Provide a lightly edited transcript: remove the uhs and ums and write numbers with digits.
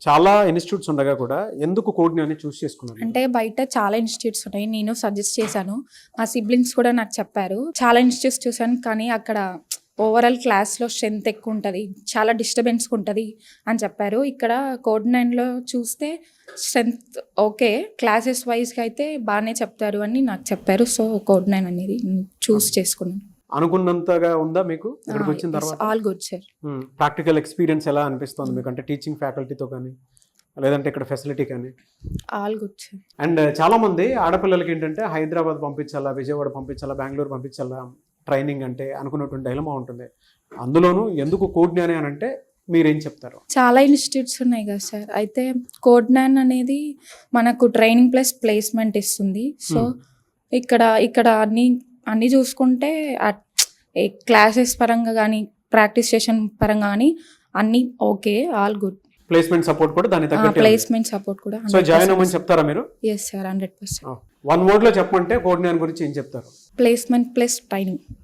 చాలా ఇన్స్టిట్యూట్స్ ఉండగా కూడా ఎందుకు కోడ్ని అని చూస్ చేసుకున్నారు? అంటే బయట చాలా ఇన్స్టిట్యూట్స్ ఉన్నాయి, నేను సజెస్ట్ చేశాను, మా సిబ్లింగ్స్ కూడా నాకు చెప్పారు. చాలా ఇన్స్టిట్యూట్స్ చూశాను, కానీ అక్కడ ఓవరాల్ క్లాస్లో స్ట్రెంత్ ఎక్కువ ఉంటుంది, చాలా డిస్టర్బెన్స్ ఉంటుంది అని చెప్పారు. ఇక్కడ కోడ్ 9లో చూస్తే స్ట్రెంత్ ఓకే, క్లాసెస్ వైజ్గా అయితే బాగానే చెప్తారు అని నాకు చెప్పారు. సో కోడ్ 9 అనేది చూస్ చేసుకున్నాను. అనుకున్నంతగా ఉందా మీకు ఇక్కడికి వచ్చిన తర్వాత? All good sir. Practical experience ఎలా అనిపిస్తుంది మీకు? అంటే టీచింగ్ ఫ్యాకల్టీతో కానీ లేదంటే ఇక్కడ ఫెసిలిటీ కానీ? All good sir. అండ్ చాలా మంది ఆడపిల్లలకి ఏంటంటే హైదరాబాద్ పంపించాలా, విజయవాడ పంపించాలా, బెంగళూరు పంపించాలా ట్రైనింగ్ అంటే అనుకున్నటువంటి డైలమా ఉంటుంది. అందులోనూ ఎందుకు కోడ్ 9 అని అంటే మీరేం చెప్తారు? చాలా ఇన్స్టిట్యూట్స్ ఉన్నాయి కదా సార్, అయితే కోడ్ 9 అనేది మనకు ట్రైనింగ్ ప్లస్ ప్లేస్మెంట్ ఇస్తుంది. సో ఇక్కడ అన్నీ చూసుకుంటే క్లాసెస్ పరంగా కానీ ప్రాక్టీస్ సెషన్ పరంగా కానీ అన్నీ okay, all good. Placement support కూడా దాని తగ్గట్టు. ప్లేస్మెంట్ సపోర్ట్ కూడా. సో జాయిన్ అవ్వమని చెప్తారా మీరు? Yes sir, 100%. వన్ వర్డ్ లో చెప్పమంటే కోడ్ 9 గురించి ఏం చెప్తారు? Placement plus training.